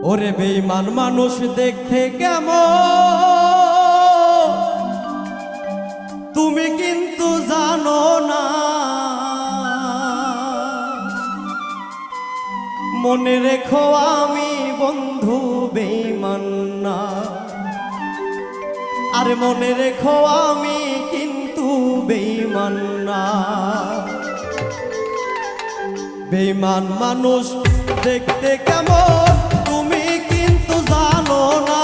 ওরে বেঈমান মানুষ দেখতে কেমন তুমি কিন্তু জানো না, মনে রেখো আমি বন্ধু বেঈমান না। আরে মনে রেখো আমি কিন্তু বেঈমান না। বেঈমান মানুষ দেখতে কেমন তুমি কিন্তু জানো না,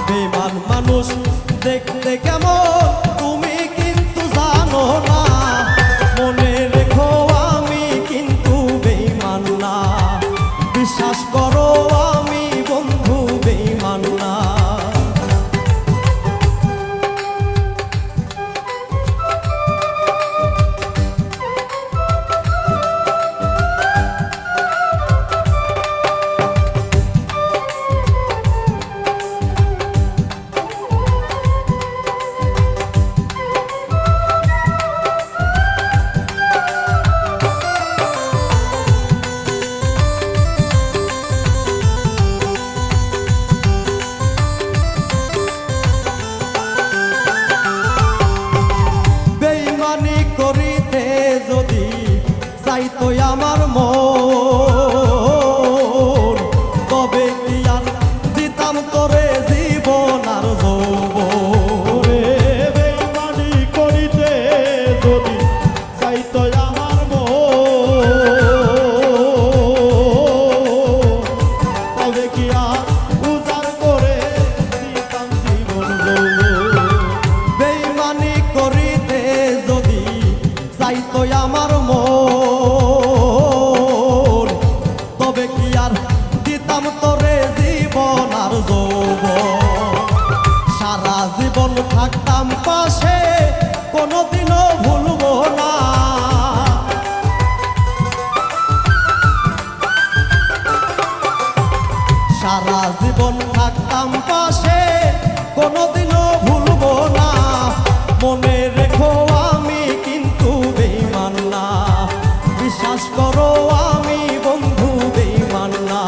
বেঈমান মানুষ দেখতে কেমন তুমি কিন্তু জানো না, মনে রেখো আমি কিন্তু বেঈমান না। বিশ্বাস করো আমি বন্ধু বেঈমান না। করিতে যদি চাইতো আমার মন, তবে কি আর দিতাম তোরে জীবন আর যৌবন। বেঈমানি করিতে যদি চাইতো আমার মন, তবে কি আর উজাড় করে দিতাম জীবন যৌবন। বেঈমানি করিতে যদি চাইতো আমার মন, তবে কি আর দিতাম তোরে জীবন আর যৌবন। সারা জীবন থাকতাম পাশে, কোনোদিনও ভুলবো না। সারা জীবন থাকতাম পাশে, কোনোদিনও ভুলবো না। মনে রেখো আমি কিন্তু বেঈমান না। বিশ্বাস করো আমি বন্ধু বেঈমান না।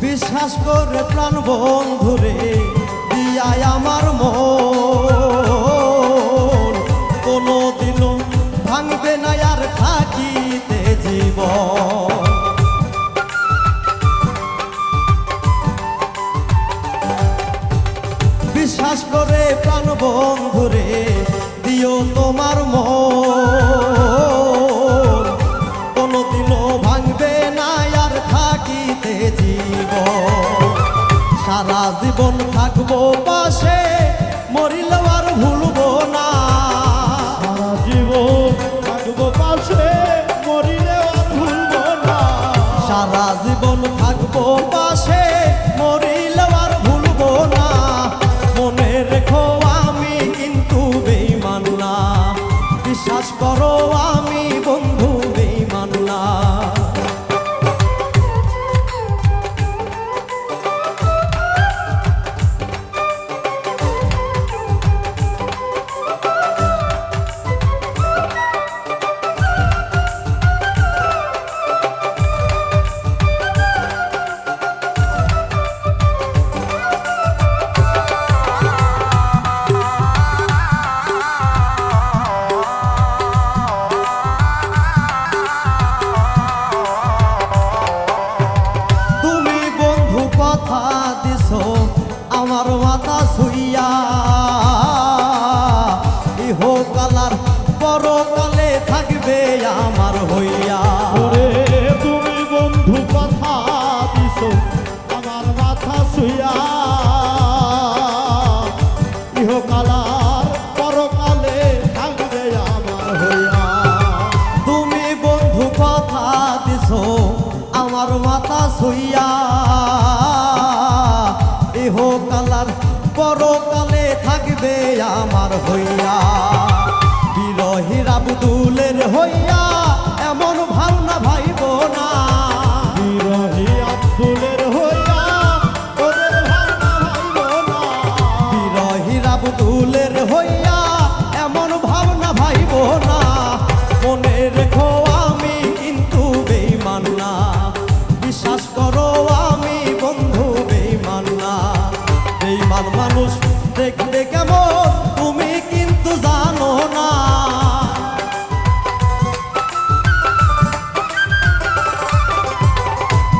বিশ্বাস করে প্রাণ বন্ধুরে দিয়াই আমার মন, কোনোদিনও ভাঙবে না আর থাকিতে জীবন। বিশ্বাস করে প্রাণ বন্ধুরে দিও তোমার মন, কোনোদিনও ভাঙবে না আর থাকিতে জীবন। সারা জীবন থাকবো পাশে, মরিলেও আর ভুলবো না। সারা জীবন থাকবো পাশে, মরিলেও আর ভুলবো না। সারা জীবন থাকবো পাশে, মরিলেও আর ভুলবো না। মনে রেখো আমি কিন্তু বেঈমান না। বিশ্বাস করো আমি বন্ধু বেঈমান না। ইহকালার পরকালে থাকবে আমার হইয়া। বিরহীর আব্দুলের হইয়া এমন ভাবনা ভাইব না। বিরহী আব্দুলের হইয়া তোদের ভাবনা ভাইব না। বিরহীর আব্দুলের হইয়া এমন ভাবনা ভাইব না। মনে রেখো আমি কিন্তু বেঈমান না, বিশ্বাস করো আমি বন্ধু বেঈমান না। বেঈমান মানুষ দেখতে কেমন তুমি কিন্তু জানো না।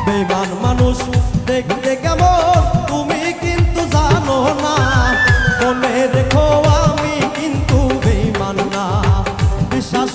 বেঈমান মানুষ দেখতে কেমন তুমি কিন্তু জানো না। মনে রেখো আমি কিন্তু বেঈমান না, বিশ্বাস